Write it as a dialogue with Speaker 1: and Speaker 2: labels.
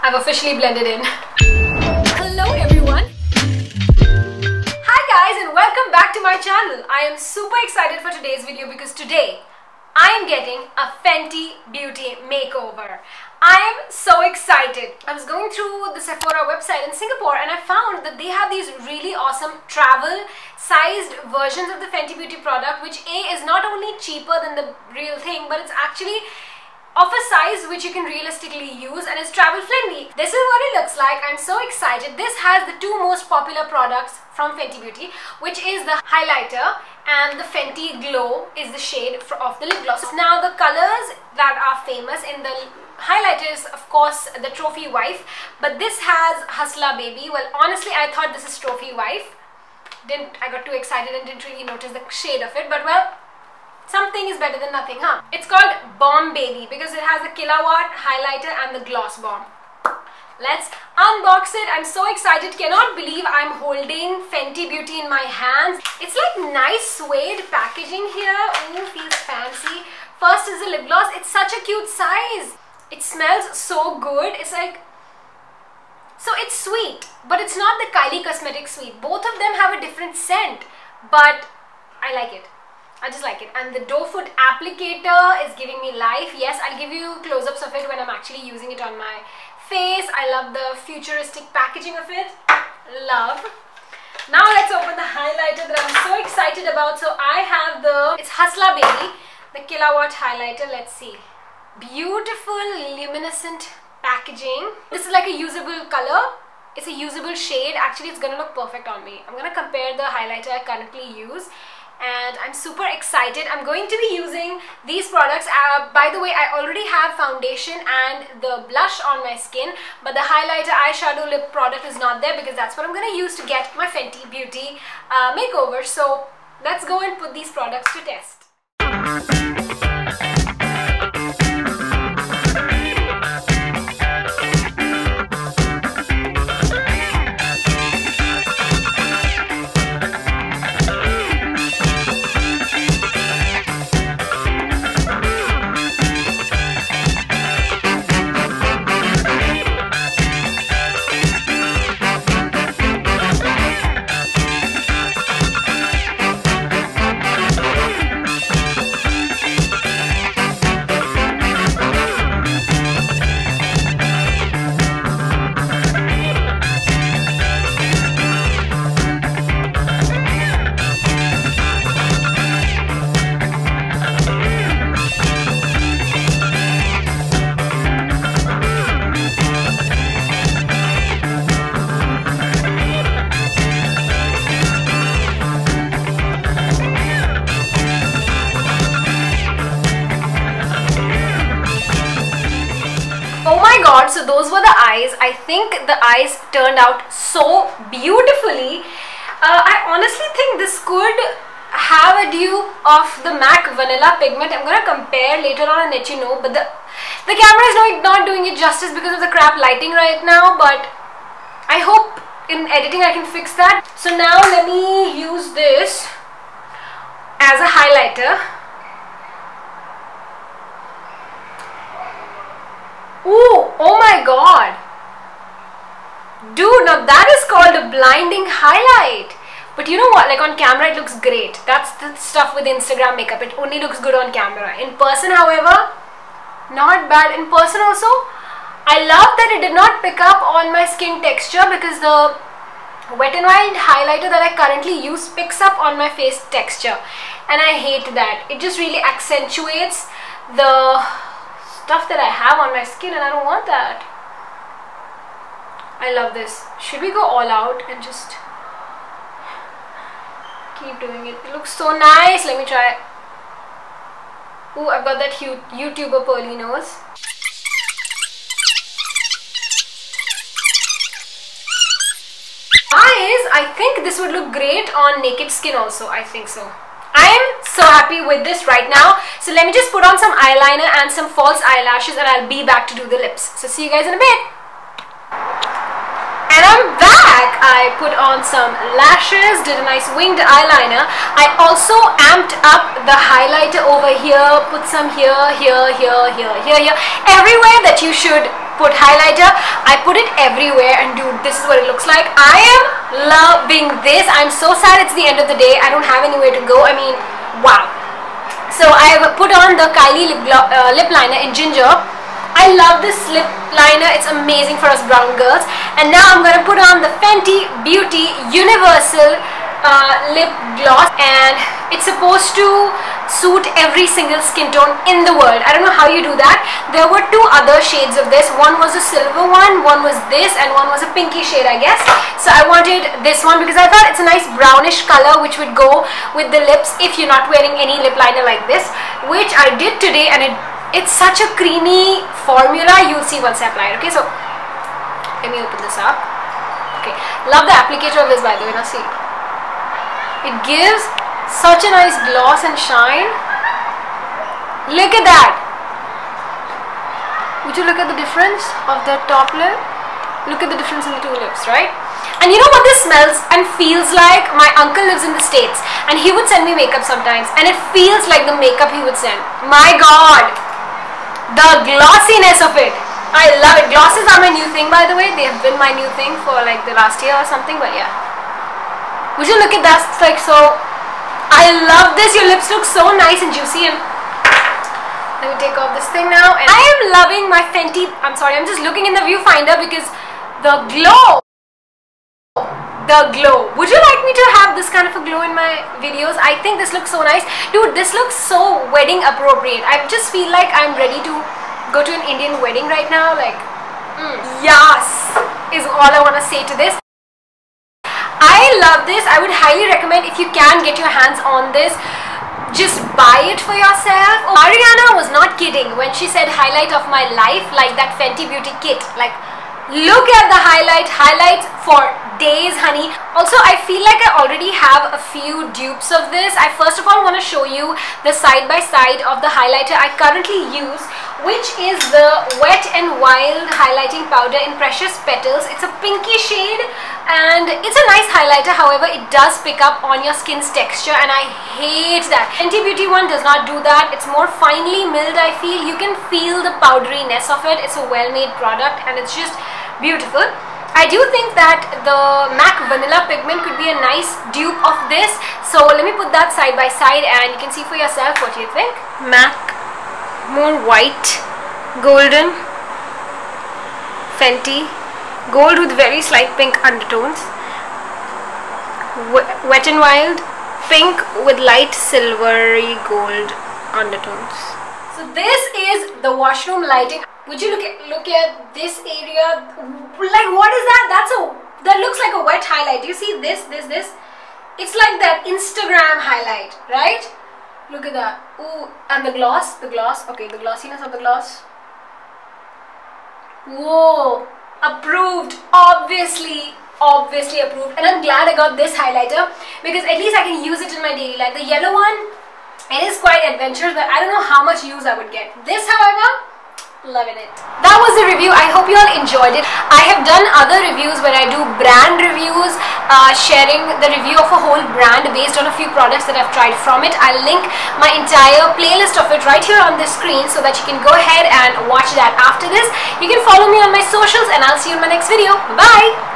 Speaker 1: I've officially blended in. Hello everyone. Hi guys and welcome back to my channel. I am super excited for today's video because today I am getting a Fenty beauty makeover. I am so excited. I was going through the Sephora website in Singapore and I found that they have these really awesome travel sized versions of the Fenty beauty product, which is not only cheaper than the real thing, but it's actually of a size which you can realistically use and is travel friendly. This is what it looks like. I'm so excited. This has the two most popular products from Fenty Beauty, which is the highlighter and the Fenty Glow is the shade of the lip gloss. Now the colors that are famous in the highlighter is of course the Trophy Wife, but this has Hustler Baby. Well, honestly I thought this is Trophy Wife. I got too excited and didn't really notice the shade of it, but well, something is better than nothing, huh? It's called Bomb Baby because it has the kilowatt highlighter and the gloss bomb. Let's unbox it. I'm so excited. Cannot believe I'm holding Fenty Beauty in my hands. It's like nice suede packaging here. Ooh, feels fancy. First is the lip gloss. It's such a cute size. It smells so good. It's like, so it's sweet, but it's not the Kylie Cosmetics sweet. Both of them have a different scent, but I like it. I just like it. And the doe foot applicator is giving me life. Yes, I'll give you close-ups of it when I'm actually using it on my face. I love the futuristic packaging of it. Love. Now let's open the highlighter that I'm so excited about. So I have it's Hustler Baby, the kilowatt highlighter. Let's see. Beautiful luminescent packaging. This is like a usable color. It's a usable shade. Actually, it's gonna look perfect on me. I'm gonna compare the highlighter I currently use, and I'm super excited. I'm going to be using these products. By the way, I already have foundation and the blush on my skin, but the highlighter, eyeshadow, lip product is not there because that's what I'm going to use to get my Fenty Beauty makeover. So let's go and put these products to test. So those were the eyes. I think the eyes turned out so beautifully. I honestly think this could have a dupe of the MAC Vanilla Pigment. I'm gonna compare later on and let you know, but the camera is not doing it justice because of the crap lighting right now, but I hope in editing I can fix that. So now let me use this as a highlighter. Ooh, oh my god. Dude, now that is called a blinding highlight. But you know what, like on camera it looks great. That's the stuff with Instagram makeup. It only looks good on camera. In person, however, not bad. In person also, I love that it did not pick up on my skin texture because the Wet n Wild highlighter that I currently use picks up on my face texture. And I hate that. It just really accentuates the stuff that I have on my skin and I don't want that. I love this. Should we go all out and just keep doing it? It looks so nice. Let me try. Ooh, I've got that YouTuber pearly nose. Eyes, I think this would look great on naked skin also. I think so. I am so happy with this right now. So let me just put on some eyeliner and some false eyelashes and I'll be back to do the lips. So see you guys in a bit. And I'm back. I put on some lashes, did a nice winged eyeliner. I also amped up the highlighter over here, put some here, here, here, here, here, here. Everywhere that you should put highlighter. I put it everywhere, and dude, this is what it looks like. I am loving this. I'm so sad it's the end of the day. I don't have anywhere to go. I mean, wow. So I have put on the Kylie lip liner in Ginger. I love this lip liner. It's amazing for us brown girls. And now I'm going to put on the Fenty Beauty Universal lip gloss, and it's supposed to suit every single skin tone in the world. I don't know how you do that. There were two other shades of this. One was a silver one was this, and one was a pinky shade, I guess. So I wanted this one because I thought it's a nice brownish color which would go with the lips if you're not wearing any lip liner like this, which I did today, and it's such a creamy formula. You'll see once I apply it. Okay, so let me open this up. Okay, love the applicator of this, by the way. Now see, it gives such a nice gloss and shine. Look at that. Would you look at the difference of the top lip? Look at the difference in the two lips, right? And you know what this smells and feels like? My uncle lives in the States, and he would send me makeup sometimes, and it feels like the makeup he would send. My God, the glossiness of it. I love it. Glosses are my new thing, by the way. They have been my new thing for like the last year or something, but yeah. Would you look at that? It's like so. I love this. Your lips look so nice and juicy. And let me take off this thing now. And I am loving my Fenty. I'm sorry, I'm just looking in the viewfinder because the glow. The glow. Would you like me to have this kind of a glow in my videos? I think this looks so nice. Dude, this looks so wedding appropriate. I just feel like I'm ready to go to an Indian wedding right now. Like, yes, is all I want to say to this. I love this. I would highly recommend, if you can get your hands on this, just buy it for yourself. Oh, Ariana was not kidding when she said highlight of my life, like that Fenty Beauty kit. Like, look at the highlights for days, honey. Also, I feel like I already have a few dupes of this. I first of all want to show you the side by side of the highlighter I currently use, which is the Wet n Wild highlighting powder in Precious Petals. It's a pinky shade and it's a nice highlighter. However, it does pick up on your skin's texture, and I hate that. Fenty Beauty one does not do that. It's more finely milled, I feel. You can feel the powderiness of it. It's a well-made product and it's just beautiful. I do think that the MAC Vanilla Pigment could be a nice dupe of this. So let me put that side by side and you can see for yourself what you think. MAC, more white, golden, Fenty, gold with very slight pink undertones. Wet n Wild, pink with light silvery gold undertones. So this is the washroom lighting. Would you look at this area? Like, what is that? That looks like a wet highlight. You see this? It's like that Instagram highlight, right? Look at that. Ooh, and the gloss. Okay, the glossiness of the gloss. Whoa, approved. Obviously approved. And I'm glad I got this highlighter because at least I can use it in my daily life. The yellow one, it is quite adventurous, but I don't know how much use I would get. This, however, loving it. That was the review. I hope you all enjoyed it. I have done other reviews where I do brand reviews, sharing the review of a whole brand based on a few products that I've tried from it. I'll link my entire playlist of it right here on the screen so that you can go ahead and watch that after this. You can follow me on my socials and I'll see you in my next video. Bye!